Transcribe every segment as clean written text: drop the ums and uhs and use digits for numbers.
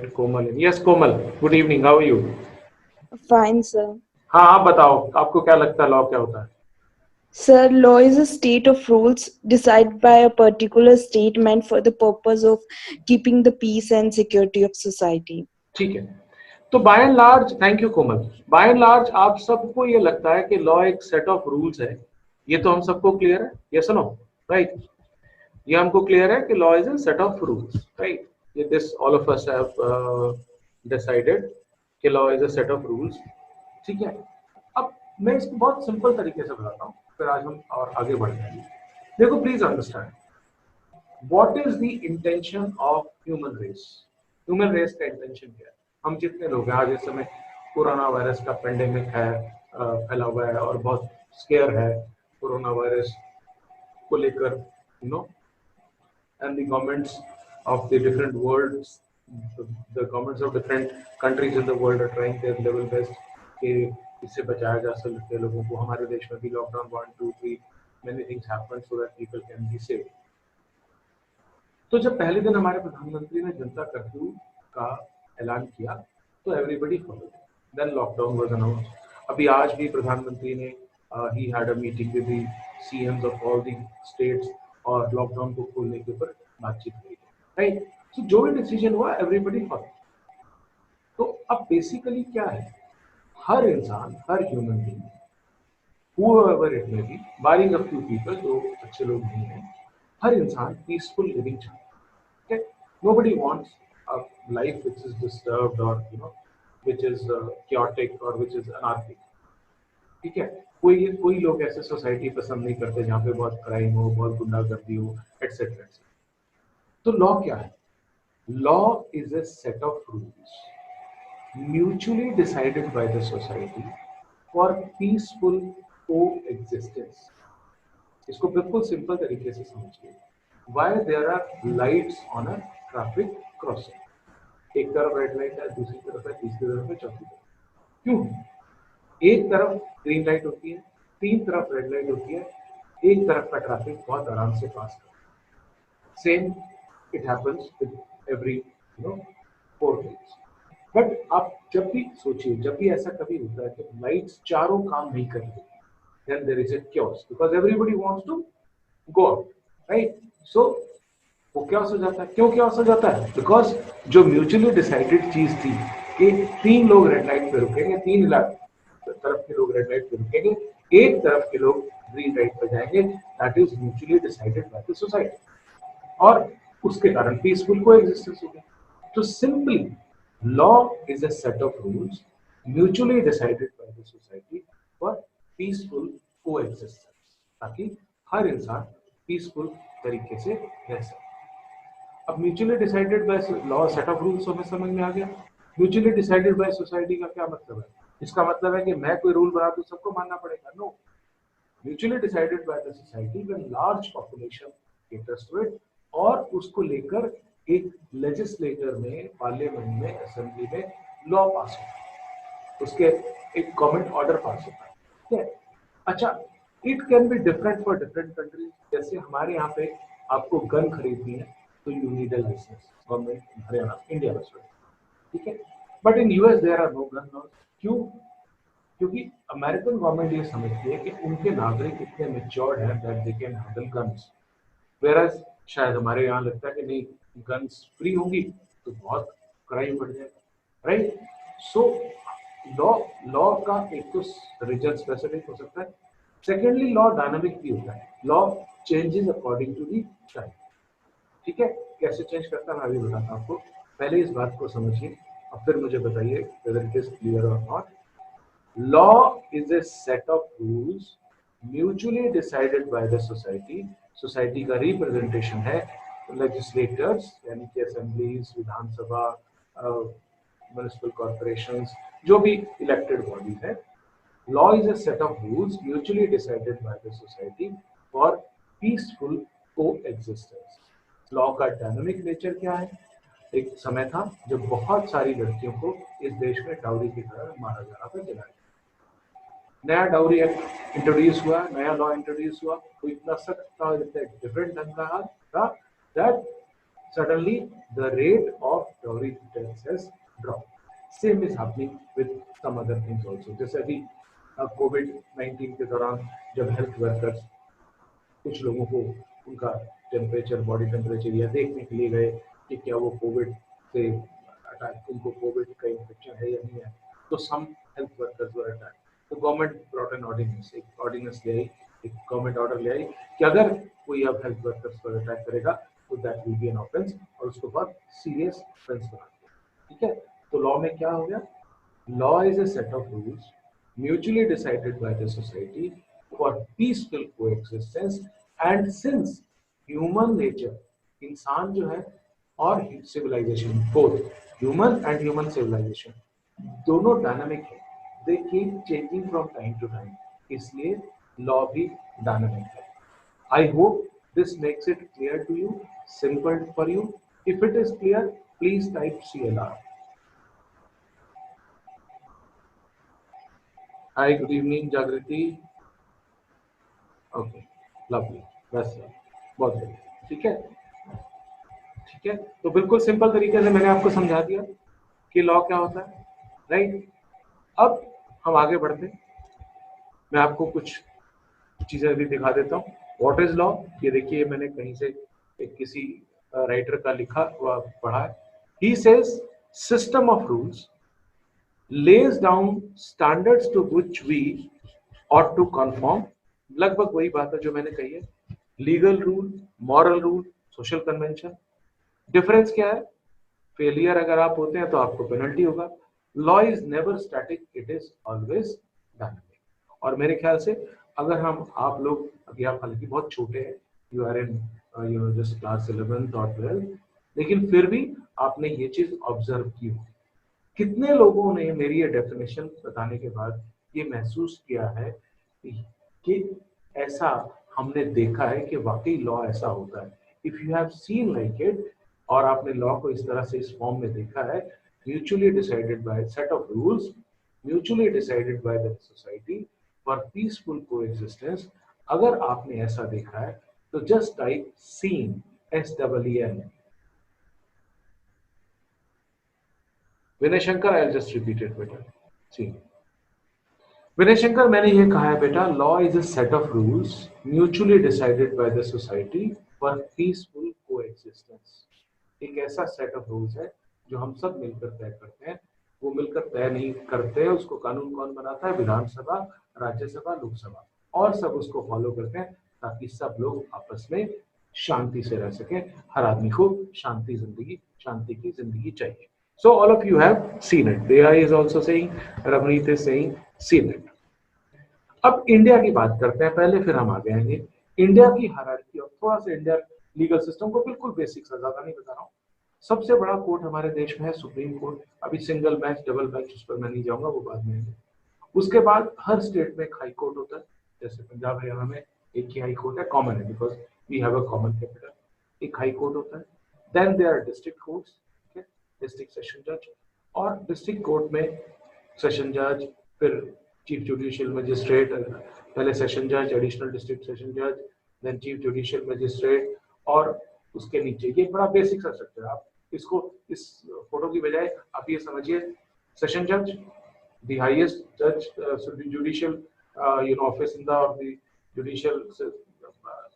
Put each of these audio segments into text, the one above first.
invite Komal in. Yes, Komal. Good evening. How are you? Fine, sir. हाँ आप बताओ, आपको क्या लगता है लॉ क्या होता है? Sir, law is a state of rules decided by a particular state meant for the purpose of keeping the peace and security of society. ठीक है, तो by and large, thank you Komal, by and large आप सबको ये लगता है कि law एक सेट ऑफ रूल्स है, ये तो हम सबको क्लियर है, यस नो, राइट? ये हमको क्लियर है कि law is a set of rules, right? ये this all of us have decided कि law is a set of rules, ठीक है? अब मैं इसको बहुत सिंपल तरीके से बताता हूँ, फिर आज हम और आगे बढ़ जाएंगे। देखो please understand, what is the intention of human race? Human race का इंटेंशन क्या है? हम जितने लोग हैं आज इस समय, कोरोना वायरस का पेंडेमिक है, फैला हुआ है और बहुत स्केयर है कोरोना वायरस को लेकर, you know, and the governments of the different worlds, the governments of different countries in the world are trying their level best कि इससे बचाया जा सके लोगों को। हमारे देश में भी lockdown 1 2 3 many things happened so that people can be safe। तो जब पहले दिन हमारे प्रधानमंत्री ने जनता कर्फ्यू का ऐलान किया तो everybody followed, then lockdown was announced. अभी आज भी प्रधानमंत्री ने ही had a meeting with the CMs of all the states और लॉकडाउन को खोलने के ऊपर बातचीत हुई, राइट? सो जो भी डिसीजन हुआ एवरीबडी फॉलो। तो अब बेसिकली क्या है, हर इंसान, हर human being, whoever it may be, barring a few people जो अच्छे लोग नहीं हैं, हर इंसान पीसफुल लिविंग चाहता है। Okay? Nobody wants a life which is disturbed or which is chaotic or which is anarchic। ठीक है, कोई कोई लोग ऐसे सोसाइटी पसंद नहीं करते जहाँ पे बहुत क्राइम हो, बहुत गुंडागर्दी हो, एटसेट्रा। तो लॉ क्या है? Law is a set of rules mutually decided by the society for peaceful coexistence. इसको बिल्कुल सिंपल तरीके से समझिए। Why there are lights on a traffic crossing? एक तरफ रेड लाइट है, दूसरी तरफ है, तीसरी तरफ है, चौथी तरफ। क्यों? एक तरफ ग्रीन लाइट होती है, तीन तरफ रेड लाइट होती है, एक तरफ का ट्रैफिक बहुत आराम से पास करता है। Same it happens with every four wheels. But आप जब भी सोचिए, जब भी ऐसा कभी होता है कि लाइट्स चारों काम नहीं कर रही, then there is a chaos because everybody wants to go out, right? So वो chaos हो जाता है। क्यों chaos हो जाता है? Because जो म्यूचुअली डिसाइडेड चीज थी कि तीन लोग रेड लाइट पे रुकेंगे, तीन तरफ के लोग रेड लाइट पे रुकेंगे, एक तरफ के लोग ग्रीन लाइट पे जाएंगे, that is mutually decided by the society, और उसके कारण पीसफुल को एग्जिस्टेंस हो गया। तो simply law is a set of rules mutually decided by the society for peaceful को एग्जिस्टेंस, ताकि हर इंसान पीसफुल तरीके से रह सके। अब mutually decided by law set of rules हमें समझ में आ गया। म्यूचुअली डिसाइडेड बाय सोसाइटी का क्या मतलब है? इसका मतलब है कि मैं कोई रूल बना दूं सबको मानना पड़ेगा? No, mutually decided by the society when large population caters to it, और उसको लेकर एक लेजिस्लेटर में, पार्लियामेंट में, असेंबली में लॉ पास होता है, उसके एक गवर्नमेंट ऑर्डर पास होता है, ठीक है? अच्छा, it can be different for different countries. जैसे हमारे यहाँ पे आपको गन खरीदनी है तो you need a licence, government Haryana, India में, ठीक है? But in US there are no gun laws. क्यों? क्योंकि अमेरिकन गवर्नमेंट ये समझती है कि उनके नागरिक इतने मेच्योर्ड हैं that they can handle guns, whereas शायद हमारे यहाँ लगता है कि नहीं, गन्स फ्री होंगी तो बहुत क्राइम बढ़ जाएगा, राइट? सो लॉ लॉ का एक तो रीजन स्पेसिफिक हो सकता है, सेकेंडली लॉ डायनामिक भी होता है, law changes according to the time, ठीक है? कैसे चेंज करता है मैं अभी बताता हूँ आपको, पहले इस बात को समझिए और फिर मुझे बताइए whether it is clear or not। Law is a set of rules mutually decided by the society। Society का रिप्रेजेंटेशन है लेजिस्लेटर्स, यानी कि असेंबलीज, विधानसभा, म्युनिसिपल कॉर्पोरेशंस, जो भी इलेक्टेड बॉडीज है। Law is a set of rules mutually decided by the society for peaceful coexistence। Law का dynamic nature क्या है? एक समय था जब बहुत सारी लड़कियों को इस देश में डाउरी की तरह मारा जा रहा था, जलाया। नया डाउरी एक्ट इंट्रोड्यूस हुआ, नया लॉ इंट्रोड्यूस हुआ, तो इतना सख्त था, इतना डिफरेंट ढंग का था that suddenly the rate of dowry deaths has dropped. Same is happening with some other things also. जैसे अभी कोविड-19 के दौरान जब हेल्थ वर्कर्स कुछ लोगों को उनका टेम्परेचर, बॉडी टेम्परेचर या देखने के लिए गए कि क्या वो कोविड से अटैक, उनको कोविड का इन्फेक्शन है या नहीं है, तो some health workers were attack, तो गवर्नमेंट ब्रॉट एन ऑर्डिनेंस, एक ऑर्डिनेंस ले आई, एक गवर्नमेंट ऑर्डर ले आई कि अगर कोई अब हेल्थ वर्कर्स पर अटैक करेगा तो that will be an offence, और उसको बहुत सीरियस ऑफेंस बना दिया। ठीक है, तो लॉ में क्या हो गया? Law is a set of rules mutually decided by the society for peaceful coexistence, and since human nature, इंसान जो है और civilization, both human and human civilization दोनों डायनामिक है, they keep changing from time to time, इसलिए law भी dynamic है। I hope this makes it clear to you, simple for you. If it is clear, please type CLR. Hi, good evening, Jagriti. Okay, lovely. बस बहुत बढ़िया, ठीक है, ठीक है। तो बिल्कुल सिंपल तरीके से मैंने आपको समझा दिया कि लॉ क्या होता है, राइट। अब हम आगे बढ़ते हैं, मैं आपको कुछ चीजें अभी दिखा देता हूँ। What is law? ये देखिए, मैंने कहीं से एक किसी राइटर का लिखा हुआ पढ़ा है। He says system of rules lays down standards to which we ought to conform। लगभग वही बात है जो मैंने कही है, legal rule, moral rule, social convention. Difference क्या है? फेलियर अगर आप होते हैं तो आपको पेनल्टी होगा। Law is never static, it is always dynamic. और मेरे ख्याल से अगर हम आप लोग अभी, आप हालांकि बहुत छोटे हैं, you are in just class 11th और 12th, लेकिन फिर भी आपने ये चीज ऑब्जर्व की हो। कितने लोगों ने मेरी ये डेफिनेशन बताने के बाद ये महसूस किया है कि ऐसा हमने देखा है कि वाकई लॉ ऐसा होता है? If you have seen like it, और आपने लॉ को इस तरह से इस फॉर्म में देखा है, mutually decided by set of rules, mutually decided by the society for peaceful coexistence, अगर आपने ऐसा देखा है तो just type seen, SEEN। Vinay Shankar, I just repeat it बेटा। सी विनय शंकर, मैंने ये कहा है बेटा, law is a set of rules mutually decided by the society for peaceful coexistence. एक ऐसा सेट ऑफ रूल्स है जो हम सब मिलकर तय करते हैं। वो मिलकर तय नहीं करते हैं, उसको कानून कौन बनाता है? विधानसभा, राज्यसभा, लोकसभा, और सब उसको फॉलो करते हैं ताकि सब लोग आपस में शांति से रह सके। हर आदमी को शांति की जिंदगी चाहिए। So all of you have seen it. Deya is also saying, Ramneet is saying, seen it. अब इंडिया की बात करते हैं पहले, फिर हम आगे आएंगे इंडिया की हायरार्की और थोड़ा सा इंडिया लीगल सिस्टम को, बिल्कुल बेसिक सा, ज्यादा नहीं बता रहा हूँ। सबसे बड़ा कोर्ट हमारे देश में है सुप्रीम कोर्ट। अभी सिंगल बेंच, डबल बेंच, उस पर मैं नहीं जाऊंगा, वो बाद में है। उसके बाद हर स्टेट में एक हाई कोर्ट होता है, जैसे पंजाब हरियाणा में एक ही हाई कोर्ट है, कॉमन है because we have a common capital. एक हाई कोर्ट होता है। Then there are district courts, district session जज, और डिस्ट्रिक्ट कोर्ट में सेशन जज, फिर चीफ जुडिशियल मजिस्ट्रेट, पहले सेशन जज, एडिशनल डिस्ट्रिक्ट सेशन जज, देन चीफ जुडिशियल मजिस्ट्रेट, और उसके नीचे ये बड़ा बेसिक सा स्ट्रक्चर। आप इसको इस फोटो की बजाय आप ये समझिए, सेशन जज, the highest judge, so the judicial office in the, or the judicial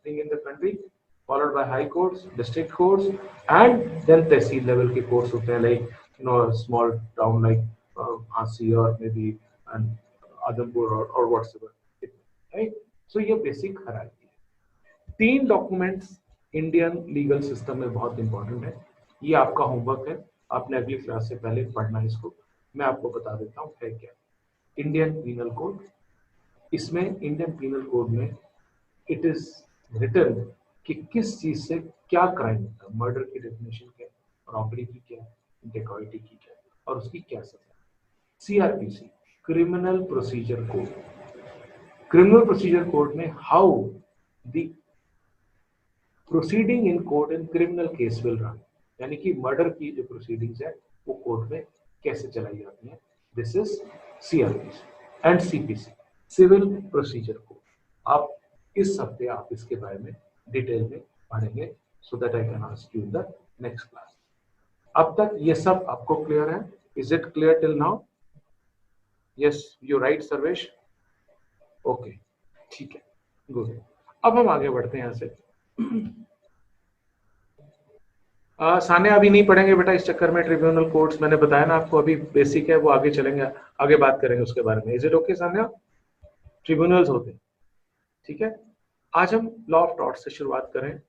thing in the country, followed by high courts, district courts, and then tehsil level के courts होते हैं, like a small town like Jhansi or maybe and Adhampur or whatsoever, right? So ये basic hierarchy है। 3 documents Indian legal system में बहुत important है। ये आपका होमवर्क है, आपने अगली क्लास से पहले पढ़ना है इसको। मैं आपको बता देता हूँ है क्या। इंडियन पीनल कोड, इसमें इंडियन पीनल कोड में इट इज रिटन कि किस चीज से क्या क्राइम होता है। मर्डर की डेफिनेशन क्या है, रॉबरी की क्या है, डेकॉइटी की क्या है, और उसकी क्या सजा। CRPC, criminal procedure code, criminal procedure code में how the proceeding in court in criminal case will run, यानी कि मर्डर की जो प्रोसीडिंग्स है वो कोर्ट में कैसे चलाई जाती है। This is CRPC and CPC, civil procedure code. आप इस हफ्ते आप इसके बारे में डिटेल में पढ़ेंगे, so that I can ask you in the next class. अब तक ये सब आपको क्लियर है? Is it clear till now? Yes you right Sarvesh? Okay ठीक है, गुड। अब हम आगे बढ़ते हैं यहाँ से। सान्या अभी नहीं पढ़ेंगे बेटा, इस चक्कर में ट्रिब्यूनल कोड्स मैंने बताया ना आपको, अभी बेसिक है, वो आगे चलेंगे, आगे बात करेंगे उसके बारे में। Is it okay Sanya? Tribunals होते हैं, ठीक है। आज हम लॉ ऑफ टॉर्ट से शुरुआत करें।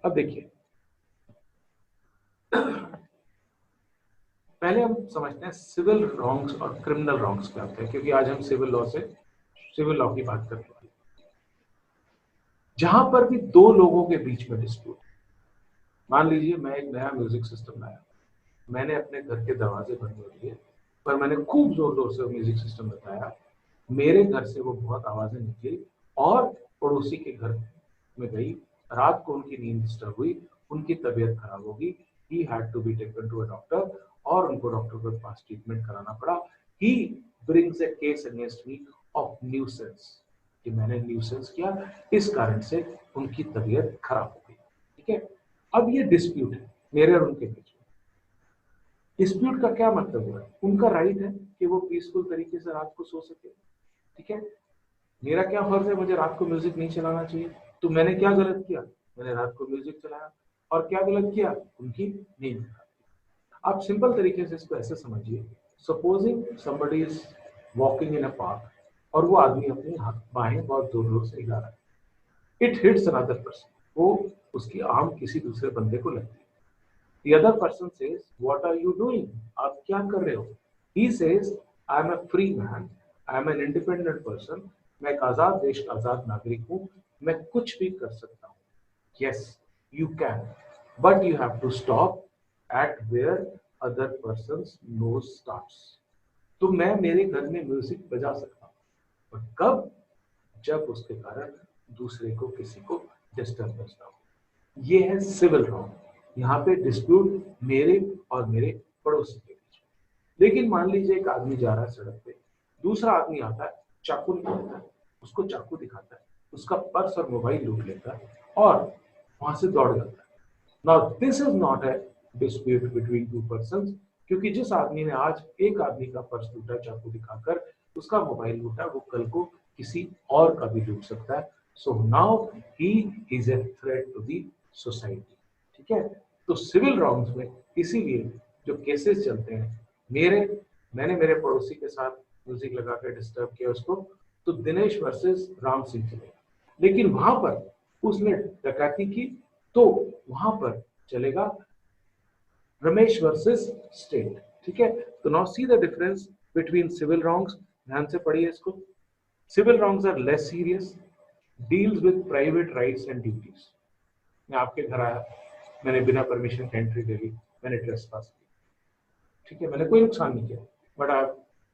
अब देखिए, पहले हम समझते हैं सिविल रॉन्ग्स और क्रिमिनल रॉन्ग्स क्या होते हैं, क्योंकि आज हम सिविल लॉ की बात करने वाले हैं। जहां पर भी दो लोगों के बीच में डिस्प्यूट, मान लीजिए मैं एक नया म्यूजिक सिस्टम लाया, मैंने अपने घर के दरवाजे बंद कर दिए, पर मैंने खूब जोर जोर से म्यूजिक सिस्टम बताया, मेरे घर से वो बहुत आवाजें निकली और पड़ोसी के घर में गई, रात को उनकी नींद डिस्टर्ब हुई, उनकी तबीयत खराब होगी, he had to be taken to a doctor, और उनको डॉक्टर के पास ट्रीटमेंट कराना पड़ा। He brings a case against me of nuisance, कि मैंने न्यूसेंस किया, इस कारण से उनकी तबीयत खराब हो गई, ठीक है। अब ये डिस्प्यूट है मेरे और उनके बीच में। डिस्प्यूट का क्या मतलब हुआ? उनका राइट है कि वो पीसफुल तरीके से रात को सो सके, ठीक है। मेरा क्या फर्ज है, मुझे रात को म्यूजिक नहीं चलाना चाहिए। तो मैंने क्या गलत किया? मैंने रात को म्यूजिक चलाया, और क्या गलत किया? उनकी नींद खराब। आप सिंपल तरीके से इसको ऐसे समझिए, supposing somebody is walking in a park, और वो आदमी अपनी हाथ बाहें बहुत जोर जोर से हिला रहा है, इट हिट्स अनदर पर्सन, वो उसकी आर्म किसी दूसरे बंदे को लगती है। The other person says, "What are you doing? आप क्या कर रहे हो?" He says, "I am a free man. I am an independent person. मैं एक आजाद देश का आजाद नागरिक हूँ, मैं कुछ भी कर सकता हूँ। Yes, you can, but you have to stop at where other person's nose starts. तो मैं मेरे घर में म्यूजिक बजा सकता हूँ, और कब? जब उसके कारण दूसरे को किसी को डिस्टर्बेंस ना हो। ये है सिविल रॉन्ग। यहाँ पे डिस्प्यूट मेरे और मेरे पड़ोसी के बीच में। लेकिन मान लीजिए एक आदमी जा रहा है सड़क पे, दूसरा आदमी आता है, चाकू निकालता है, उसको चाकू दिखाता है, उसका पर्स और मोबाइल लूट लेता है, और वहां से दौड़ जाता है। Now this is not a dispute between two persons, क्योंकि जिस आदमी ने आज एक आदमी का पर्स लूटा चाकू दिखाकर, उसका मोबाइल लूटा, वो कल को किसी और का भी लूट सकता है। So now he is a threat to the society, ठीक है। तो सिविल रॉन्ग्स में इसीलिए जो केसेस चलते हैं, मैंने मेरे पड़ोसी के साथ म्यूजिक लगाकर डिस्टर्ब किया उसको, तो दिनेश वर्सेस राम सिंह चलेगा। लेकिन वहां पर उसने डकैती की, तो वहां पर चलेगा रमेश वर्सेस स्टेट, ठीक है। तो now see the difference between civil wrongs. ध्यान से पढ़िए इसको। Civil wrongs are less serious, deals with private rights and duties. मैं आपके घर आया, मैंने बिना परमिशन की एंट्री ले ली, मैंने ट्रेसपास की, ठीक है, मैंने कोई नुकसान नहीं किया, but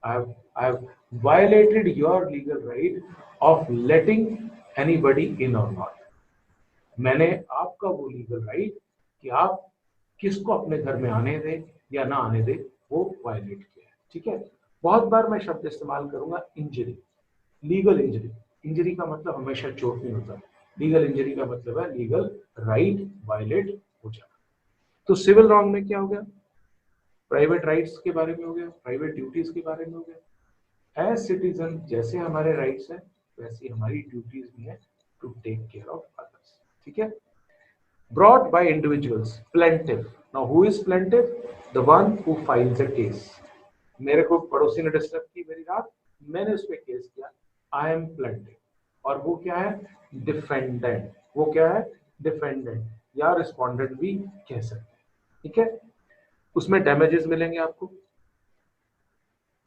I have violated your legal right of letting anybody in और नॉट। मैंने आपका वो लीगल राइट कि आप किसको अपने घर में आने दें या ना आने दें, वो वायलेट किया है, ठीक है। बहुत बार मैं शब्द इस्तेमाल करूंगा इंजरी, लीगल इंजरी। इंजरी का मतलब हमेशा चोट नहीं होता, लीगल इंजरी का मतलब है लीगल राइट वायलेट हो जाना। तो सिविल रॉन्ग में क्या हो गया? प्राइवेट राइट्स के बारे में हो गया, प्राइवेट ड्यूटीज के बारे में हो गया। एज सिटीजन जैसे हमारे राइट्स हैं, वैसी हमारी ड्यूटीज भी है to take care of others, ठीक है। Brought by individuals, plaintiff. Now who is plaintiff? The one who files a case. मेरे को पड़ोसी ने डिस्टर्ब की मेरी रात, मैंने उस पर केस किया, आई एम प्लेंटिफ। और वो क्या है? डिफेंडेंट। वो क्या है? डिफेंडेंट, या रिस्पोंडेंट भी कह सकते हैं, ठीक है। उसमें डैमेजेस मिलेंगे आपको,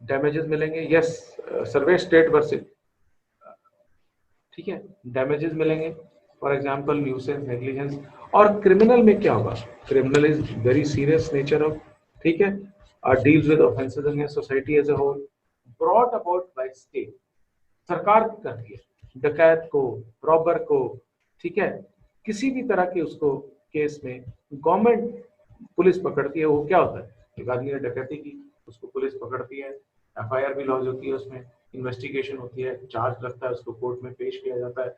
डैमेजेस मिलेंगे, यस सर्वे स्टेट वर्सेस, ठीक है, डैमेजेस मिलेंगे, फॉर एग्जांपल न्यूसेंस, नेग्लिजेंस। और क्रिमिनल में क्या होगा? Criminal is very serious nature of, ठीक है, deals with offences against society as a whole, brought about by state. सरकार करती है डकैत को, रॉबर को, ठीक है, किसी भी तरह के उसको केस में गवर्नमेंट पुलिस पकड़ती है। वो क्या होता है? एक आदमी ने डकैती की, उसको पुलिस पकड़ती है, एफआईआर भी लॉन्च होती है, उसमें इन्वेस्टिगेशन होती है, चार्ज लगता है, उसको कोर्ट में पेश किया जाता है।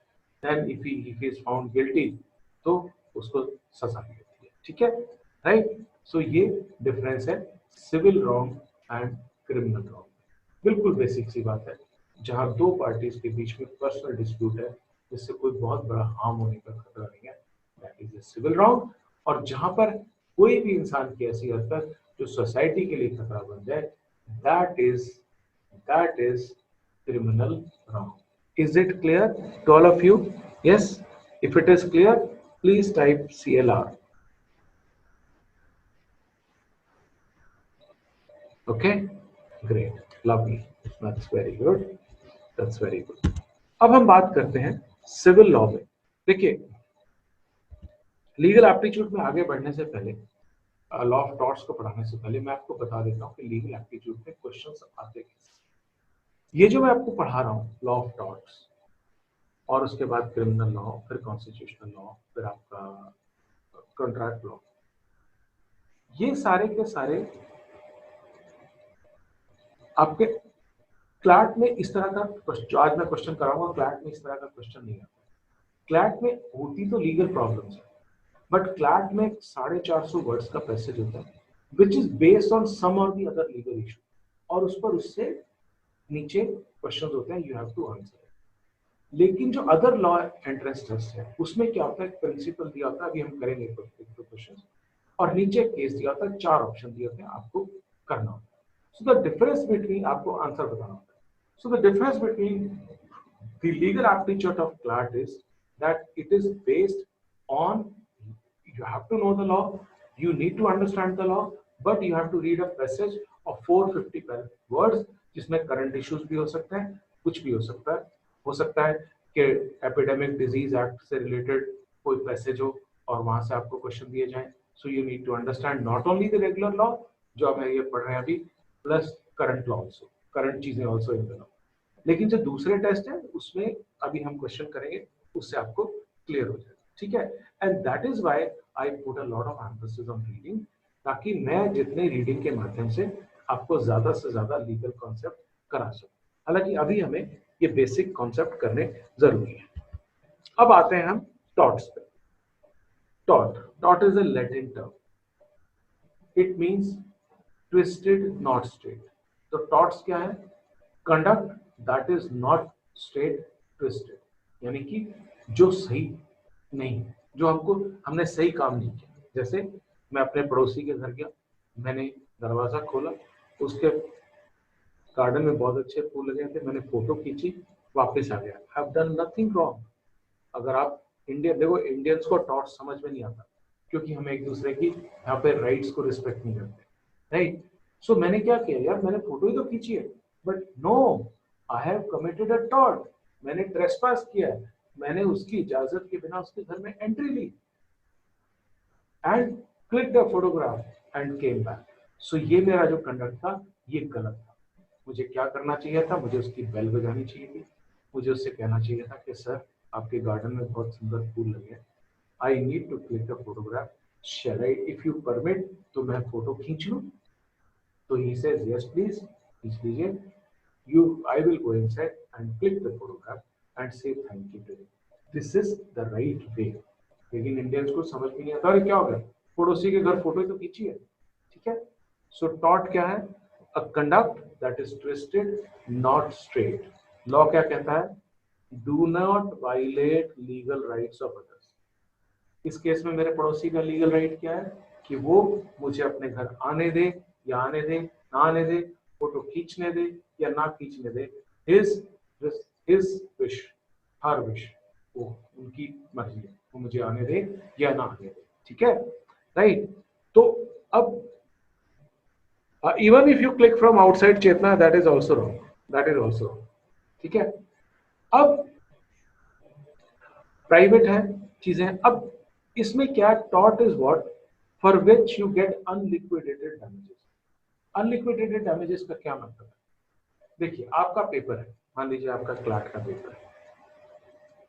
Then if he is found guilty, तो उसको सजा दी जाती है, ठीक है, राइट। सो ये डिफरेंस है civil wrong and criminal wrong. बिल्कुल बेसिक सी बात है, जहां दो पार्टीज के बीच में पर्सनल डिस्प्यूट है जिससे कोई बहुत बड़ा हार्म होने का खतरा नहीं है, that is a civil wrong. और जहां पर कोई भी इंसान की ऐसी हरकत जो सोसाइटी के लिए खतरा बन जाए, that is criminal wrong. Is it clear to all of you? Yes, if it is clear, please type CLR. Okay, great, lovely, that's very good, that's very good. अब हम बात करते हैं सिविल लॉ में। देखिए, लीगल एप्टीट्यूड में आगे बढ़ने से पहले, लॉ ऑफ टॉर्ट्स को पढ़ाने से पहले मैं आपको बता देता हूँ कि लीगल एप्टीट्यूड में क्वेश्चंस आते कैसे। ये जो मैं आपको पढ़ा रहा हूँ, लॉ ऑफ टॉर्ट्स, और उसके बाद क्रिमिनल लॉ, फिर कॉन्स्टिट्यूशनल लॉ, फिर आपका कॉन्ट्रैक्ट लॉ, ये सारे के सारे आपके क्लैट में इस तरह का जो आज मैं क्वेश्चन कराऊंगा, क्लैट में इस तरह का क्वेश्चन नहीं आता। क्लैट में होती तो लीगल प्रॉब्लम्स है, बट क्लैट में 450 वर्ड्स का पैसेज होता है which is based on some or the other legal issue, और उस पर उससे नीचे क्वेश्चन होते हैं, यू हैव टू आंसर। लेकिन जो अदर लॉ एंट्रेंस टेस्ट है उसमें क्या होता है, प्रिंसिपल दिया होता है, अभी हम करेंगे क्वेश्चन, और नीचे केस दिया होता है, 4 ऑप्शन दिए होते हैं, आपको करना होता है। सो द डिफरेंस बिटवीन, आपको आंसर बताना होता है। So the difference between the legal aptitude of CLAT is that it is based on, you have to know the law, you need to understand the law, but you have to read a passage of 450 words जिसमें current issues भी हो सकते हैं, कुछ भी हो सकता है कि एपिडेमिक डिजीज एक्ट से रिलेटेड कोई पैसेज हो और वहां से आपको क्वेश्चन दिए जाएं। So you need to understand not only the regular law जो हम ये पढ़ रहे हैं अभी, plus current law also, current चीजें ऑल्सो इन द लॉ। लेकिन जो दूसरे टेस्ट है उसमें अभी हम क्वेश्चन करेंगे, उससे आपको क्लियर हो जाएगा, ठीक है। And that is why I put a lot of emphasis on reading, ताकि मैं जितने रीडिंग के माध्यम से आपको ज्यादा से ज्यादा लीगल कॉन्सेप्ट करा सकूं। हालांकि अभी हमें ये बेसिक कॉन्सेप्ट करने जरूरी है। अब आते हैं हम टॉर्ट्स पे। Tort is a Latin term, it means twisted not straight. तो टॉर्ट्स क्या है, conduct that is not straight twisted, यानी कि जो सही नहीं, जो हमने सही काम नहीं किया। जैसे मैं अपने पड़ोसी के घर गया, मैंने दरवाजा खोला, उसके गार्डन में बहुत अच्छे फूल लगे थे, मैंने फोटो खींची, वापस आ गया, I have done nothing wrong. अगर आप देखो, इंडियंस को टॉर्ट समझ में नहीं आता क्योंकि हम एक दूसरे की यहाँ पे राइट्स को रिस्पेक्ट नहीं करते, राइट। सो मैंने क्या किया यार, मैंने फोटो ही तो खींची है, but no, I have committed a tort, मैंने ट्रेसपास किया है, मैंने उसकी इजाजत के बिना उसके घर में एंट्री ली and click the photograph and came back. So ये मेरा जो कंडक्ट था ये गलत था। मुझे क्या करना चाहिए था, मुझे उसकी बेल बजानी चाहिए थी, मुझे उससे कहना चाहिए था कि सर आपके गार्डन में बहुत सुंदर फूल लगे हैं, I need to click the photograph, shall I, if you permit, तो मैं फोटो खींच लूं? तो ही सेज यस प्लीज, खींच लीजिए। I will go inside and click the photograph and say thank you to you. This is the right way. लेकिन Indians को समझ में नहीं आता, अरे क्या हो गया, पड़ोसी के घर फोटो तो खींची है, ठीक है। सो टॉर्ट क्या है, a conduct that is twisted not straight. Law क्या कहता है, do not violate legal rights of others. इस केस में मेरे पड़ोसी का लीगल राइट क्या है कि वो मुझे अपने घर आने दे या आने दे, ना आने दे, फोटो खींचने दे या ना खींचने दे, his wish, her wish, वो उनकी मर्जी है, वो मुझे आने दे या ना आने दे, ठीक है, राइट। तो अब even if you click from outside Chetna, that is also wrong, that is also, ठीक है। अब प्राइवेट है चीजें, अब इसमें क्या, tort is what, for which you get unliquidated damages. Unliquidated damages का क्या मतलब है, देखिए आपका पेपर है, मान लीजिए आपका क्लैट का पेपर है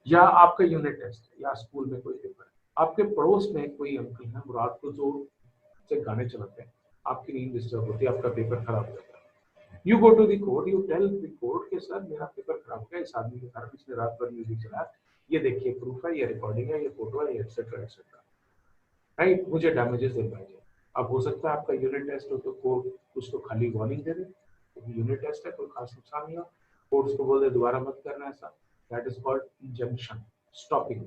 या आपका यूनिट टेस्ट है या स्कूल में कोई पेपर है, आपके पड़ोस में कोई अंकल है, वो रात को जोर से गाने चलाते हैं, आपकी नींद डिस्टर्ब होती है, आपका पेपर खराब हो जाता है। You go to the court, you tell the court के सर मेरा पेपर खराब हो गया इस आदमी के कारण, इसने रात भर म्यूजिक चलाया, ये देखिए प्रूफ है, ये रिकॉर्डिंग है, ये फोटो है, ये एक्सेट्रा एक्सेट्रा। राइट, मुझे डैमेजेस दिलवाए जाए। अब हो सकता है आपका यूनिट टेस्ट हो तो कोर्ट कुछ तो खाली वार्निंग दे दे, यूनिट टेस्ट है कोई खास नुकसान नहीं हो, कोर्ट उसको बोल दे दोबारा मत करना ऐसा, that is called injunction, stopping.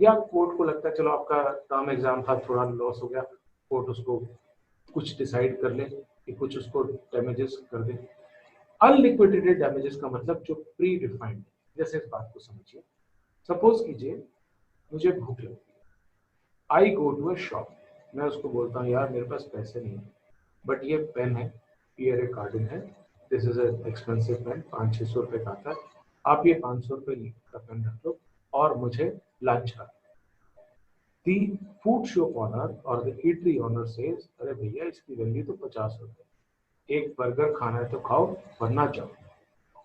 या कोर्ट को लगता है चलो आपका टर्म एग्जाम था थोड़ा लॉस हो गया, कोर्ट उसको कुछ डिसाइड कर ले कि कुछ उसको डैमेजेस कर दे। अनलिक्विडेटेड डैमेजेस का मतलब जो प्री डिफाइंड, जैसे इस बात को समझिए, सपोज कीजिए मुझे भूख लगी, आई गो टू अ शॉप, मैं उसको बोलता हूँ यार मेरे पास पैसे नहीं है बट ये पेन है, पियर कार्डिन है, दिस इज एक्सपेंसिव पेन, 500-600 रुपए का आता है, आप ये 500 रुपए का पेन रख लो और मुझे लंच का। दी फूड शॉप ऑनर और द ईटरी ऑनर सेज अरे भैया इसकी वैल्यू तो 50 रुपए, एक बर्गर खाना है तो खाओ वरना जाओ।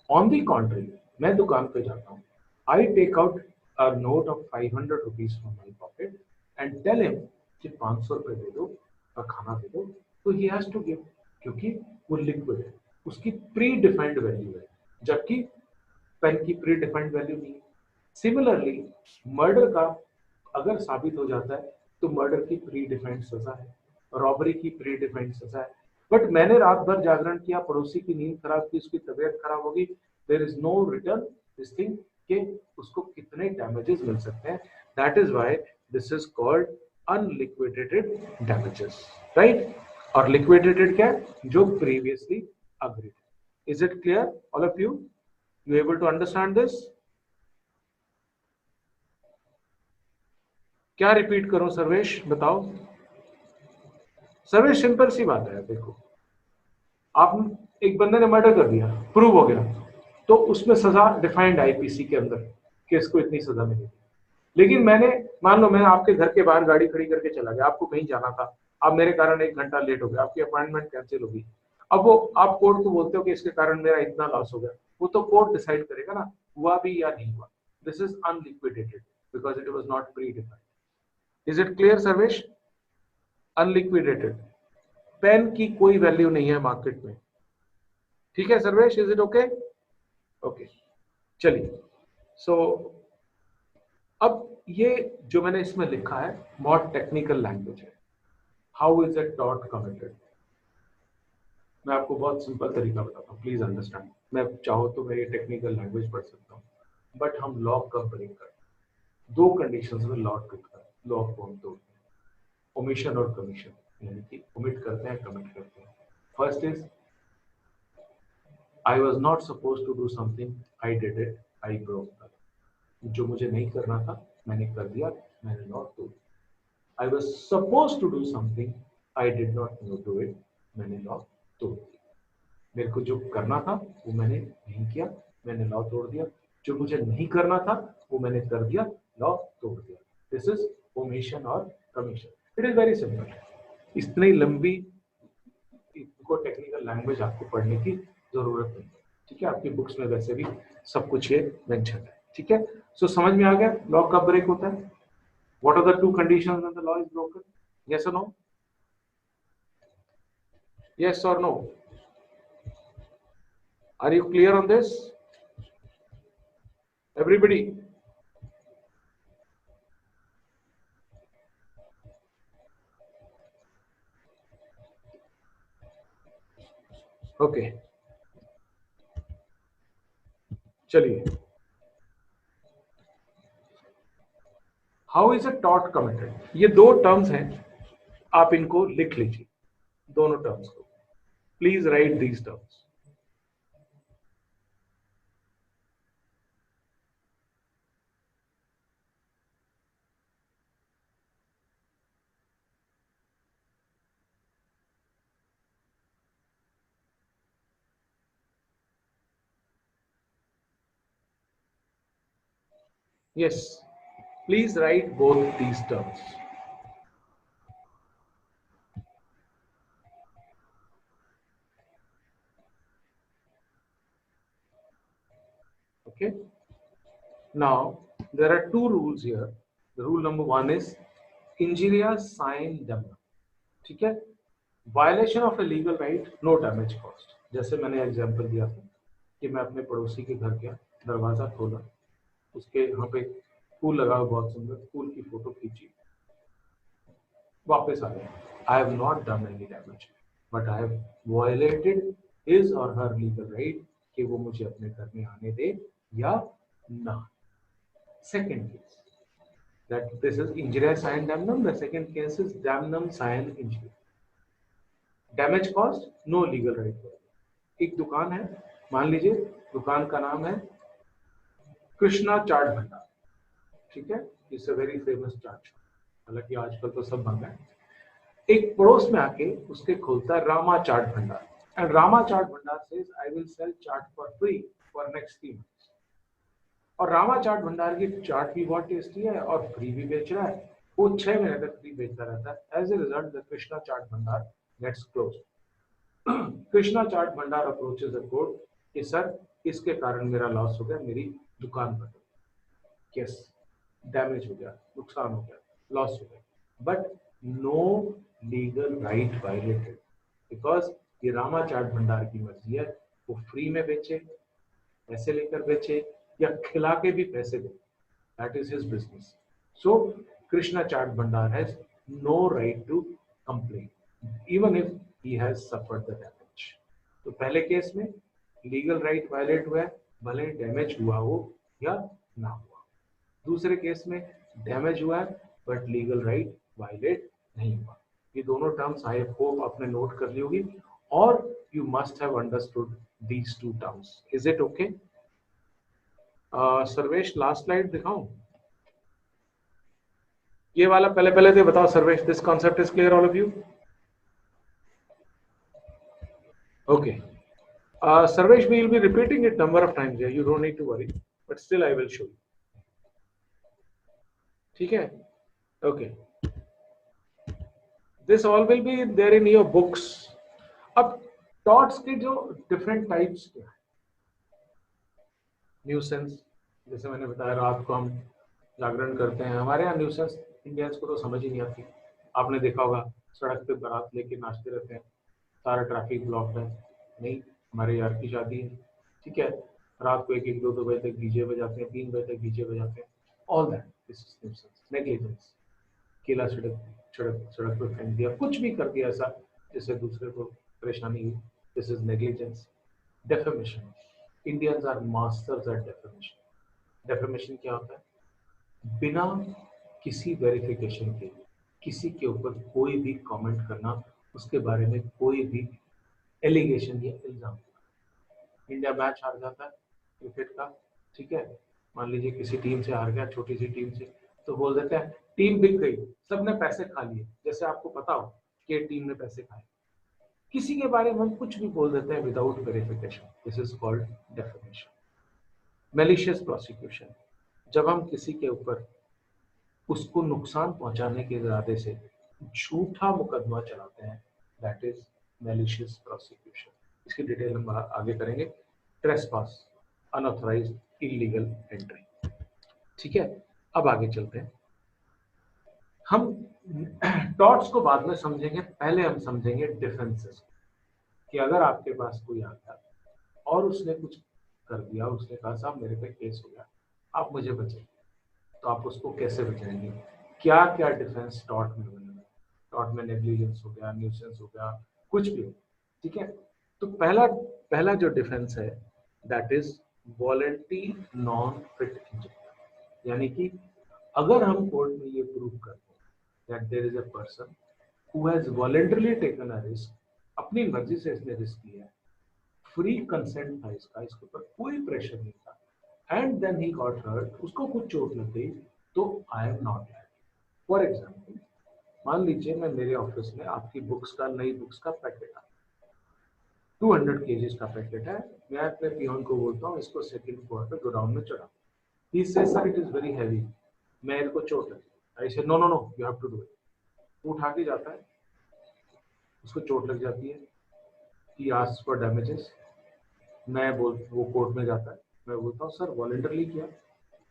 ऑन दी कॉन्ट्री, मैं दुकान पे जाता हूँ, I take out a note of 500 rupees from my pocket and tell him कि 500 रुपए दे दो और खाना दे दो, तो ही हैज टू गिव, क्योंकि वो लिक्विड है, उसकी प्री डिफाइंड वैल्यू है, जबकि पेन की प्री डिफाइंड वैल्यू नहीं है। सिमिलरली मर्डर का अगर साबित हो जाता है तो मर्डर की प्री डिफाइंड सजा है, रॉबरी की प्री डिफाइंड सजा है, बट मैंने रात भर जागरण किया, पड़ोसी की नींद खराब की, उसकी तबीयत खराब होगी, there is no return this thing के उसको कितने डैमेजेस मिल सकते हैं, that is why this is called unliquidated damages, right. और लिक्विडेटेड क्या है, जो previously agreed. Is it clear all of you able to understand this? क्या रिपीट करूं सर्वेश बताओ। सर्वेश सिंपल सी बात है, देखो आप एक बंदे ने मर्डर कर दिया, प्रूव हो गया, तो उसमें सजा डिफाइंड आईपीसी के अंदर कि इसको इतनी सजा मिलेगी। लेकिन मैंने मान लो मैं आपके घर के बाहर गाड़ी खड़ी करके चला गया, आपको कहीं जाना था, आप मेरे कारण 1 घंटा लेट हो गया, आपकी अपॉइंटमेंट कैंसिल होगी, अब वो आप कोर्ट को बोलते हो कि इसके कारण मेरा इतना लॉस हो गया, वो तो कोर्ट डिसाइड करेगा ना हुआ भी या नहीं हुआ। This is unliquidated because it was not predefined. Is it clear Sarvesh? Unliquidated, pen की कोई वैल्यू नहीं है मार्केट में, ठीक है Sarvesh, is it okay? Okay चलिए, सो अब ये जो मैंने इसमें लिखा है बहुत टेक्निकल लैंग्वेज है, how is it taught committed. मैं आपको बहुत सिंपल तरीका बताता हूँ, प्लीज अंडरस्टैंड। मैं चाहो तो मैं ये टेक्निकल लैंग्वेज पढ़ सकता हूँ, बट हम लॉ कब ब्रेक करते हैं, दो कंडीशंस में लॉ टूटता है, लॉ को हम तोड़ते हैं, ओमिशन और कमीशन, यानी कि ओमिट करते हैं कमिट करते हैं। First is I was not suppose to do something, I did it, I broke the law. जो मुझे नहीं करना था मैंने कर दिया, मैंने लॉ तोड़ दिया। I was suppose to do something, I did not do it, मैंने लॉ तोड़ दिया। मेरे को जो करना था वो मैंने नहीं किया, मैंने लॉ तोड़ दिया, जो मुझे नहीं करना था वो मैंने कर दिया, लॉ तोड़ दिया। दिस इज ओमिशन और commission. It is very simple. इतनी लंबी इनको टेक्निकल लैंग्वेज आपको पढ़ने की जरूरत नहीं है, ठीक है, आपकी बुक्स में वैसे भी सब कुछ ये मेंशन है, ठीक है। सो समझ में आ गया लॉ कब ब्रेक होता है, what are the two conditions when the law is broken, yes और नो, यस और no, are you clear on this everybody? Okay चलिए, हाउ इज अ टॉट कमिटेड, ये दो टर्म्स हैं, आप इनको लिख लीजिए दोनों टर्म्स को, please right these terms. Yes, please right both these terms. Okay, now there are two rules here. The rule number one is injuria sine damna, ठीक है, violation of a legal right, no damage cost. जैसे मैंने example दिया था कि मैं अपने पड़ोसी के घर गया, दरवाजा खोला, उसके यहाँ पे फूल लगा हुआ बहुत सुंदर, फूल की फोटो खींची, वापस आ गए, I have not done any damage but I have violated his और हर लीगल राइट कि वो मुझे अपने घर में आने दे या ना. Second case, that this is injuria sine damnum. The second case is damnum sine injury. Damage caused, no legal right. एक दुकान है, मान लीजिए दुकान का नाम है कृष्णा चाट भंडार, ठीक है, इट्स अ वेरी फेमस चाट, हालांकि आजकल तो सब बंद है. एक पड़ोस में आके उसके खोलता है रामा चाट भंडार, and Rama chaat Bhandar says I will sell chaat for free for next 3 months. और रामा चाट भंडार की चाट भी बहुत टेस्टी है और फ्री भी बेच रहा है, वो 6 महीने तक फ्री बेचता रहता है. As a result the Krishna Chaat Bhandar gets close. Krishna Chaat Bhandar approaches the court कि सर इसके कारण मेरा लॉस हो गया, मेरी दुकान बंद हो गई, यस डैमेज हो गया, नुकसान हो गया, लॉस हो गया, but no legal right violated because ये रामा चाट भंडार की मर्जी है, वो फ्री में बेचे, पैसे लेकर बेचे या खिला के भी पैसे दे, that is his business. So Krishna Chaat Bhandar has no right to complain even if he has suffered the damage. तो पहले केस में लीगल राइट वायलेट हुआ है, भले डैमेज हुआ हो या ना हुआ. दूसरे केस में डैमेज हुआ है बट लीगल राइट वायलेट नहीं हुआ. ये दोनों टर्म्स आई होप आपने नोट कर ली होगी और you must have understood these two terms. Is it okay? Sarvesh last slide दिखाऊं? ये वाला पहले पहले दे बताओ Sarvesh, this concept is clear all of you? Okay. Sarvesh, we will be repeating it number of times here. You don't need to worry, but still I will show you. ठीक है? Okay. This all will be there in your books. अब torts के जो different types क्या है? Nuisance, जैसे मैंने बताया रात को हम जागरण करते हैं, हमारे यहाँ न्यूसेंस इंडियंस को तो समझ ही नहीं आती. आपने देखा होगा सड़क पे बारात लेके नाचते रहते हैं, सारा ट्रैफिक ब्लॉक है. नहीं, हमारे यार की शादी है, ठीक है, रात को 1-1, 2-2 बजे तक डीजे बजाते हैं, 3 बजे तक डीजे बजाते हैं. All that this is nuisance, negligence. केला सड़क सड़क सड़क पर फेंक दिया, कुछ भी कर दिया ऐसा जिससे दूसरे को परेशानी हुई, this is negligence. Defamation, Indians are masters at defamation. Defamation क्या होता है? बिना किसी वेरिफिकेशन के किसी के ऊपर कोई भी कमेंट करना, उसके बारे में कोई भी एलिगेशन या इल्जाम. इंडिया मैच हार जाता है क्रिकेट का, ठीक है, मान लीजिए किसी टीम से हार गया, छोटी सी टीम से, तो बोल देते हैं टीम बिक गई, सबने पैसे खा लिए, जैसे आपको पता हो कि टीम ने पैसे खाए. किसी के बारे में हम कुछ भी बोल देते हैं without verification, this is called defamation. Malicious prosecution, जब हम किसी के ऊपर उसको नुकसान पहुंचाने के इरादे से झूठा मुकदमा चलाते हैं, दैट इज मैलिशियस प्रोसिक्यूशन. इसकी डिटेल हम आगे करेंगे. Trespass, unauthorised illegal entry. ठीक है, अब आगे चलते हैं. हम टॉर्ट्स को बाद में समझेंगे, पहले हम समझेंगे डिफेंसेस. कि अगर आपके पास कोई आता और उसने कुछ कर दिया, उसने कहा साहब मेरे पे केस हो गया, आप मुझे बचाइए, तो आप उसको कैसे बचाएंगे? क्या क्या डिफेंस टॉर्ट में बनेगा? टॉर्ट में नेग्लिजेंस हो गया, न्यूसेंस हो गया, कुछ भी हो, ठीक है. तो पहला पहला जो डिफेंस है that is voluntary non fit injury. यानी कि अगर हम कोर्ट में ये प्रूव करते हैं that there is a person who has voluntarily taken a risk, अपनी मर्जी से इसने रिस्क लिया है, फ्री कंसेंट था इसका, इसके ऊपर कोई प्रेशर नहीं था, and then he got hurt, उसको कुछ चोट लग गई, तो I am not liable. For example, मान लीजिए मैं मेरे ऑफिस में आपकी बुक्स का, नई बुक्स का पैकेट है, 200 केजीज का पैकेट है, मैं अपने पियोन को बोलता हूँ इसको सेकंड फ्लोर पे गोडाउन में चढ़ा. He says sir it is very heavy, मेरे को चोट लगी. I say no no no you have to do it. वो उठा के जाता है, उसको चोट लग जाती है, ही आस्क्स फॉर डैमेजेस. वो कोर्ट में जाता है, मैं बोलता हूँ सर वॉलंटरली किया,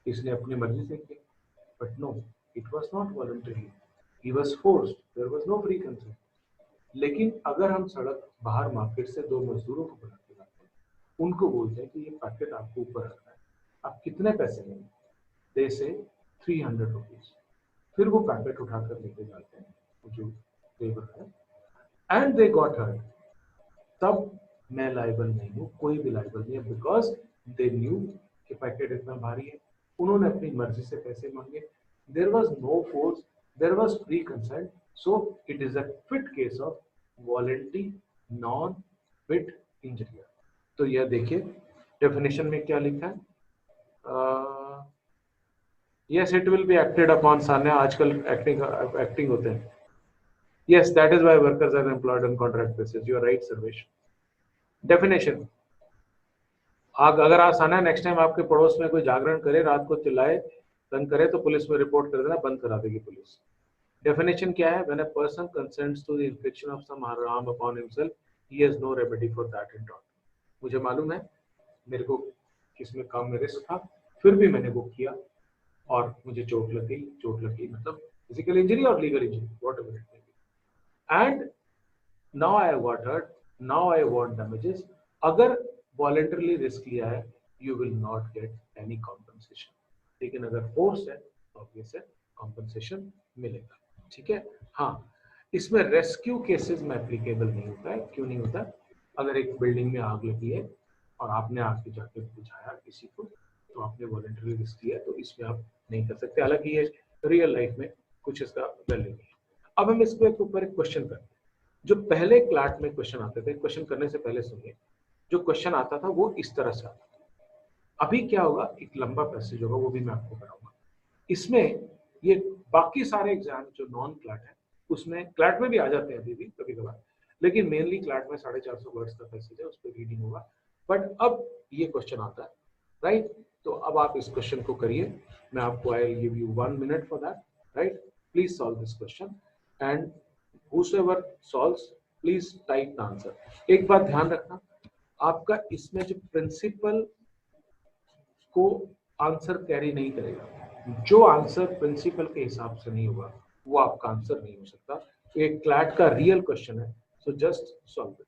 इसने अपनी मर्जी से किया, but no it was not voluntarily, he was forced, there was no free consent. लेकिन अगर हम सड़क बाहर मार्केट से 2 मजदूरों को बुला के लाते हैं, उनको बोलते हैं कि ये पैकेट आपको ऊपर रखना है, आप कितने पैसे लेंगे? दे से 300 रुपीज. फिर वो पैकेट उठाकर लेके जाते हैं, जो लेबर है, एंड दे गॉट हर्ट, तब मैं लाइबल नहीं हूँ, कोई भी लाइबल नहीं है, बिकॉज दे न्यू कि पैकेट इतना भारी है, उन्होंने अपनी मर्जी से पैसे मांगे, there was no force, there was free consent, so it is a fit case of voluntary non fit injury. तो यह देखिए डेफिनेशन में क्या लिखा है, yes it will be acted upon, Sanya आजकल एक्टिंग होते हैं, yes that is why workers are employed on contract basis, you are right Sarvesh. Definition, अगर आसाना नेक्स्ट टाइम आपके पड़ोस में कोई जागरण करे, रात को चिल्लाए, तंग करे, तो पुलिस में रिपोर्ट कर देना, बंद करा देगी पुलिस। डेफिनेशन क्या है, when a person consents to the infliction of some harm upon himself, he has no remedy for that in टॉट। मुझे मालूम है मेरे को किसमें काम में रिस्क था, फिर भी मैंने वो किया और मुझे चोट लग गई मतलब फिजिकल इंजरी और legal injury, whatever it may be, and now I got hurt, now I want damages. अगर वॉलंटरली रिस्क लिया है, you will not get any compensation, लेकिन अगर फोर्स है तो ऑब्वियस है कॉम्पनसेशन मिलेगा, ठीक है। हाँ, इसमें रेस्क्यू केसेस में एप्लीकेबल नहीं होता है। क्यों नहीं होता? अगर एक बिल्डिंग में आग लगी है और आपने आके जाके बुझाया किसी को, तो आपने वॉलंटरी रिस्क लिया, तो इसमें आप नहीं कर सकते, हालांकि ये रियल लाइफ में कुछ इसका वैल्यू नहीं है। अब हम इसके ऊपर एक क्वेश्चन करते हैं। जो पहले क्लास में क्वेश्चन आते थे, क्वेश्चन करने से पहले सुनिए, जो क्वेश्चन आता था वो इस तरह से आता था। अभी क्या होगा, एक लंबा पैसेज होगा, वो भी मैं आपको कराऊंगा। इसमें ये बाकी सारे एग्जाम जो नॉन क्लैट है, उसमें क्लैट में भी आ जाते हैं अभी भी कभी कभार, लेकिन मेनली क्लैट में 450 वर्ड्स का पैसेज है, उस पर रीडिंग होगा। बट अब ये क्वेश्चन आता है, राइट? तो अब आप इस क्वेश्चन को करिए, मैं आपको I will give you 1 minute for that, right? Please solve this question and whosoever solves please type the answer। एक बात ध्यान रखना, आपका इसमें जो प्रिंसिपल को आंसर कैरी नहीं करेगा, जो आंसर प्रिंसिपल के हिसाब से नहीं होगा वो आपका आंसर नहीं हो सकता। एक क्लैट का रियल क्वेश्चन है, so just solve it.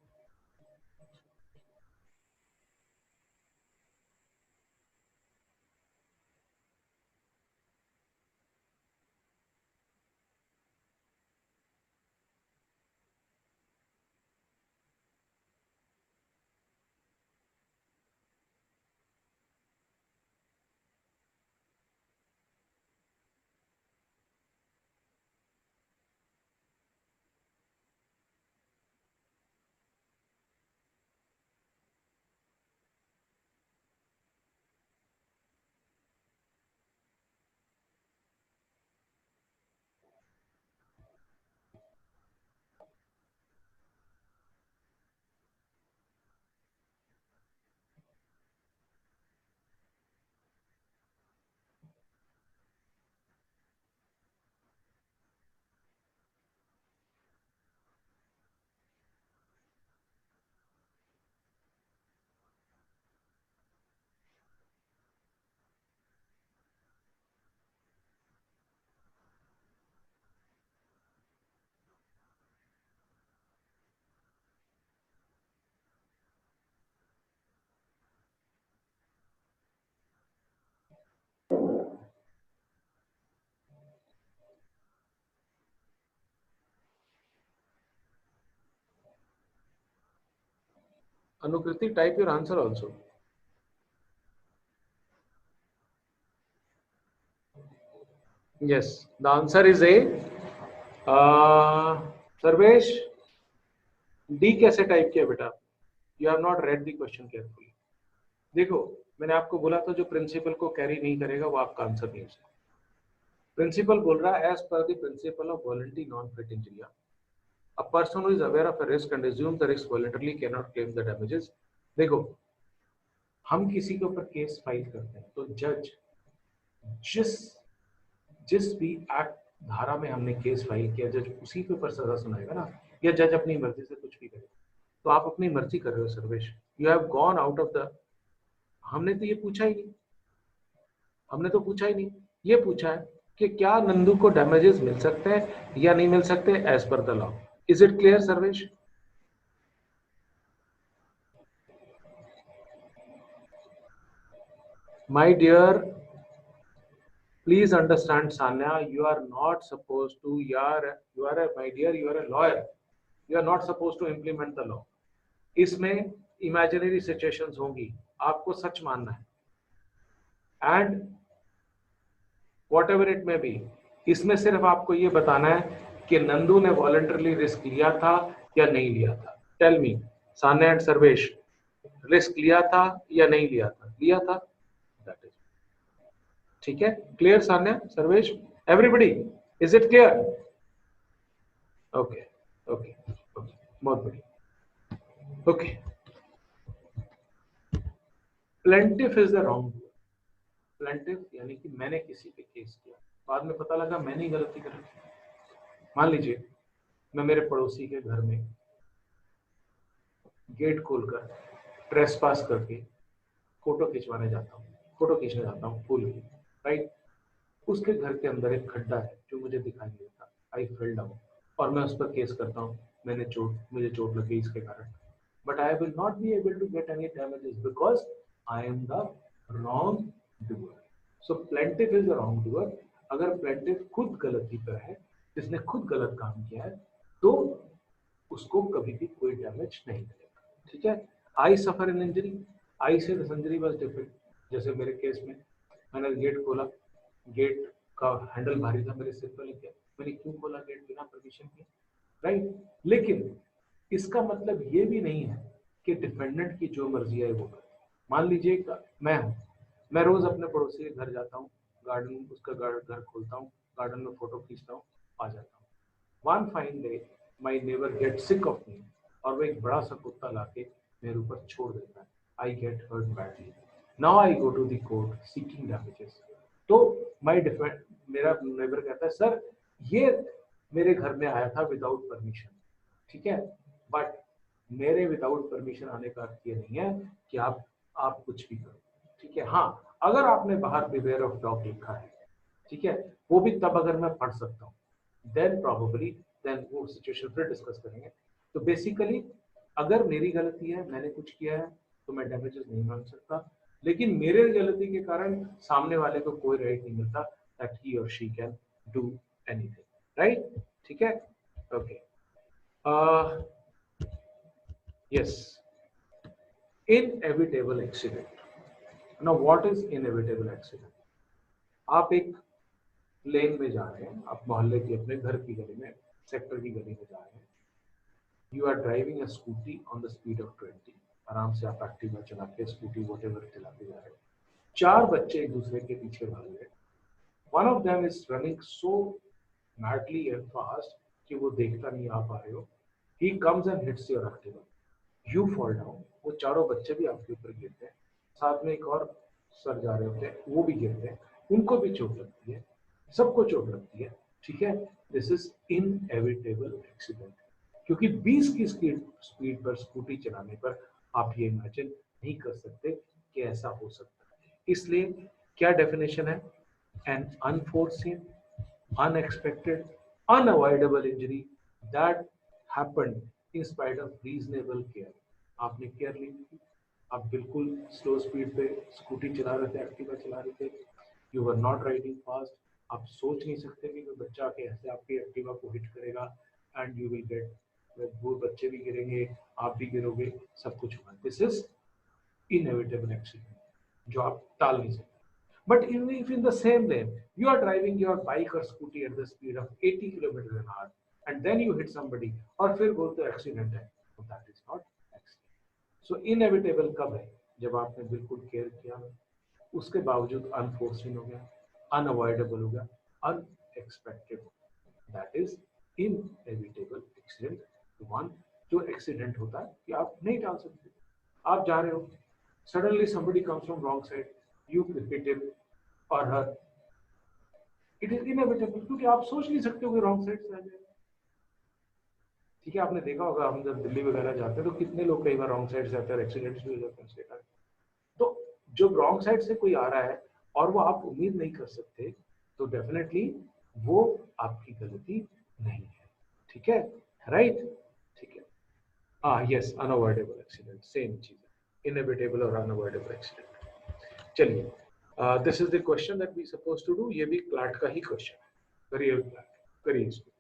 Anukriti, type your answer also. yes the answer is a Sarvesh, D कैसे टाइप किया बेटा? You have not read the question carefully. देखो, मैंने आपको बोला था जो प्रिंसिपल को कैरी नहीं करेगा वो आपका आंसर नहीं हो सकता। प्रिंसिपल बोल रहा है as per the principle of voluntary non fit injury, a person who is aware of a risk and assume the risk voluntarily cannot claim the damages। देखो, हम किसी के ऊपर केस फाइल करते हैं तो जज जिस जिस भी एक्ट धारा में हमने केस फाइल किया, जज उसी के ऊपर सजा सुनाएगा ना, या जज अपनी मर्जी से कुछ भी करे। तो आप अपनी मर्जी कर रहे हो Sarvesh, you have gone out of the, हमने तो ये पूछा ही नहीं, हमने तो पूछा ही नहीं, ये पूछा है कि क्या नंदू को डैमेजेस मिल सकते हैं या नहीं मिल सकते as per the law. Is it clear Sarvesh? My dear Please understand, Sanya, you are not supposed to, my dear, you are a lawyer. You are not supposed to implement the law. इसमें imaginary situations होंगी, आपको सच मानना है, and whatever it may be, इसमें सिर्फ आपको ये बताना है कि नंदू ने वॉलंटरली रिस्क लिया था या नहीं लिया था. Tell me, Sanya and Sarvesh, risk लिया था या नहीं लिया था? लिया था. दैट इज ठीक है. Clear Sanya, Sarvesh, everybody, is it clear? Okay okay okay, बहुत बढ़िया. Okay, plaintiff is the wrong. Plaintiff यानी कि मैंने किसी पे केस किया, बाद में पता लगा मैंने ही गलती कर ली. मान लीजिए मैं मेरे पड़ोसी के घर में गेट खोलकर ट्रेसपास करके फोटो खिंचने जाता हूँ फूल की, राइट. उसके घर के अंदर एक खड्डा है जो मुझे दिखाई नहीं देता. आई फेल डाउन और मैं उस पर केस करता हूँ, मुझे चोट लगी इसके कारण. But I will not be able to get any damages because I am the wrong doer. So plaintiff is the wrong doer. अगर प्लेंटिफ खुद गलती पर है, जिसने खुद गलत काम किया है, तो उसको कभी भी कोई डैमेज नहीं मिलेगा. ठीक है. आई सफर एन इंजरी, आई से इंजरी वाज डिफरेंट. जैसे मेरे केस में मैंने गेट खोला, गेट का हैंडल भारी था, मेरे सिर पर लग गया. मैंने क्यों खोला गेट बिना परमिशन के, राइट. लेकिन इसका मतलब ये भी नहीं है कि डिफेंडेंट की जो मर्जी है वो करे. मान लीजिए मैं रोज अपने पड़ोसी के घर जाता हूँ, गार्डन उसका घर खोलता हूँ, गार्डन में फोटो खींचता हूँ, आ जाता हूँ. One fine day my neighbour get sick of me और वो एक बड़ा सा कुत्ता लाके मेरे ऊपर छोड़ देता है. I get hurt badly. Now I go to the court seeking damages. तो मेरा नेबर कहता है, सर ये मेरे घर में आया था विदाउट परमिशन. ठीक है, बट मेरे विदाउट परमिशन आने का अर्थ ये नहीं है कि आप कुछ भी करो. ठीक है. हाँ, अगर आपने बाहर बिवेयर ऑफ डॉग लिखा है, ठीक है, वो भी तब अगर मैं पढ़ सकता हूँ, देन प्रॉबेबली देन वो सिचुएशन फिर डिस्कस करेंगे. तो बेसिकली अगर मेरी गलती है, मैंने कुछ किया है, तो मैं डैमेजेस नहीं मांग सकता. लेकिन मेरे गलती के कारण सामने वाले को कोई राइट नहीं मिलता दैट ही और she can do anything, right. ठीक है. Okay. Yes, inevitable accident. Now what is inevitable accident? आप एक लेन में जा रहे हैं, आप मोहल्ले की अपने घर की गली में, सेक्टर की गली में जा रहे हैं. You are driving a scooty on the speed of 20. आराम से आप एक्टिवा चला के स्कूटी वॉटेवर चलाते जा रहे हैं. 4 बच्चे एक दूसरे के पीछे भाग रहे हैं. One of them is running so madly and fast कि वो देखता नहीं आप आ रहे हो. He comes and hits your Activa. You fall down. वो चारों बच्चे भी आपके ऊपर गिरते हैं. साथ में एक और सर जा रहे होते हैं, वो भी गिरते हैं, उनको भी चोट लगती है, सबको चोट लगती है. ठीक है. This is inevitable accident. क्योंकि 20 की स्पीड पर स्कूटी चलाने पर आप ये इमेजिन नहीं कर सकते कि ऐसा हो सकता है. इसलिए क्या डेफिनेशन है? An unforeseen, unexpected, unavoidable injury that happened in spite of reasonable care. आपने केयर ली थी, आप बिल्कुल स्लो स्पीड पे स्कूटी चला रहे थे, एक्टिवा चला रहे थे, you were not riding fast. आप सोच नहीं सकते कि कोई बच्चा कैसे आपकी एक्टिवा को हिट करेगा एंड यू विल गेट, वो बच्चे भी गिरेंगे, आप भी गिरोगे, सब कुछ होगा. दिस इज इनएविटेबल एक्सीडेंट जो आप टाल नहीं सकते. But if in the same lane you are driving your bike or scooty at the speed of 80 kilometers an hour and then you hit somebody और फिर बोलते हो एक्सीडेंट है, तो that is not accident. So inevitable कब है? जब आपने बिल्कुल केयर किया, उसके बावजूद अनफोर्सिन हो गया, अनअवॉइडेबल हो गया, अनएक्सपेक्टेड हो गया. That is inevitable accident. One जो एक्सीडेंट होता है कि आप नहीं टाल सकते. आप जा रहे हो, suddenly somebody comes from wrong side, you hit him or her. It is inevitable क्योंकि आप सोच नहीं सकते हो कि रॉन्ग साइड से आ जाएगा. ठीक है. आपने देखा होगा, हम जब दिल्ली वगैरह जाते हैं तो कितने लोग कई बार रॉन्ग साइड से आते हैं, एक्सीडेंट्स भी हो जाते हैं उसके कारण. तो जब रॉन्ग साइड से कोई आ रहा है और वो आप उम्मीद नहीं कर सकते, तो डेफिनेटली वो आपकी गलती नहीं है. ठीक है, राइट. ठीक है. यस, अनअवॉइडेबल एक्सीडेंट सेम चीज है, इनएविटेबल और अनअवॉइडेबल एक्सीडेंट. चलिए, this is the question that we suppose to do. ये भी क्लैट का ही क्वेश्चन. करिए करिए इसको.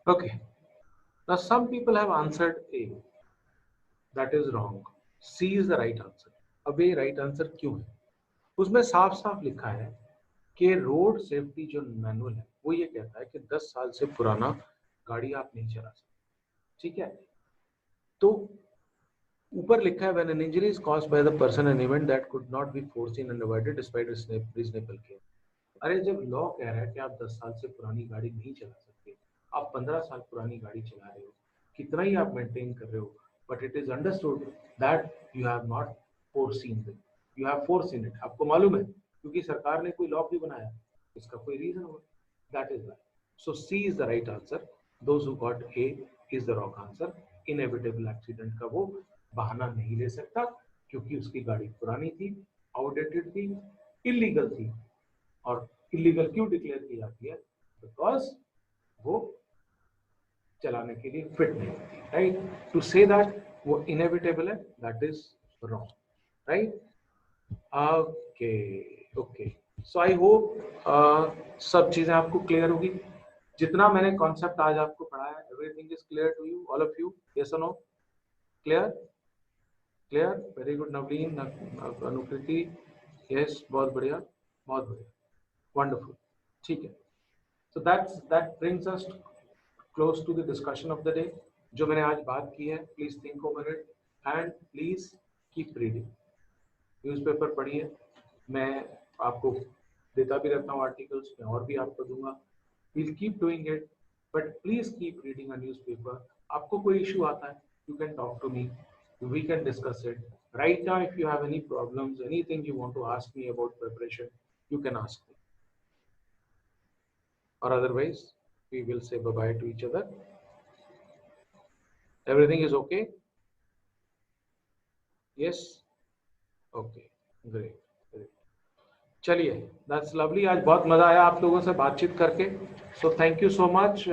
Okay. Now some people have answered A. That is wrong. C is the right answer. अब ये right answer क्यों है? उसमें साफ साफ लिखा है कि रोड सेफ्टी जो मैनुअल है वो ये कहता है कि 10 साल से पुराना गाड़ी आप नहीं चला सकते. ठीक है. तो ऊपर लिखा है when an injury is caused by the person an event that could not be foreseen and avoided despite reasonable care. अरे जब लॉ कह रहा है कि आप 10 साल से पुरानी गाड़ी नहीं चला सकते, आप 15 साल पुरानी गाड़ी चला रहे हो, कितना ही आप मेंटेन कर रहे हो, but it is understood that you have not foreseen it. You have foreseen it. आपको मालूम है क्योंकि सरकार ने कोई लॉ क्यों बनाया, इसका कोई रीजन होगा. That is why. So C is the right answer. Those who got A is the wrong answer. Inevitable accident का वो बहाना नहीं ले सकता क्योंकि उसकी गाड़ी पुरानी थी, आउटडेटेड थी, इलीगल थी. और इलीगल क्यों डिक्लेयर की जाती है? बिकॉज वो चलाने के लिए फिट नहीं होती. राइट. टू से दैट वो इनएविटेबल है, that is wrong. Right. Okay okay. So I hope सब चीजें आपको क्लियर होगी. जितना मैंने कॉन्सेप्ट आज आपको पढ़ाया, everything is clear to you, all of you? Yes और no? Clear? Clear. Very good. Navleen, Anukriti. Yes. बहुत बढ़िया, बहुत बढ़िया. Wonderful. ठीक है. So that brings us close to the discussion of the day. जो मैंने आज बात की है, please think over it and please keep reading. Newspaper पढ़िए. मैं आपको देता भी रहता हूँ आर्टिकल्स, मैं और भी आपको दूंगा. We'll keep doing it, but please keep reading a newspaper. आपको कोई इशू आता है, you can talk to me. We can discuss it. Right now, if you have any problems, anything you want to ask me about preparation, you can ask me. Or otherwise we will say bye bye to each other. Everything is okay? Yes. Okay, great, great. चलिए, that's lovely. आज बहुत मजा आया आप लोगों से बातचीत करके. So thank you so much.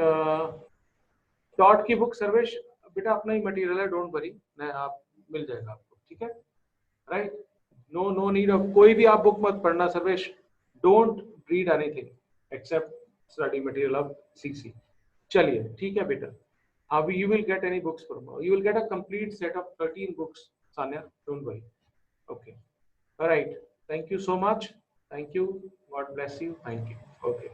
Taught की बुक सर्वेश बेटा अपना ही मटेरियल है, डोंट वरी. आप मिल जाएगा आपको. ठीक है. राइट. नो नीड ऑफ कोई भी आप बुक मत पढ़ना Sarvesh. Don't read anything accept study material of CC. चलिए, ठीक है बेटा. अब you will get any books from, you will get a complete set of 13 books, Sanya, don't worry. Okay. All right. Thank you so much. Thank you. God bless you. Thank you. Okay.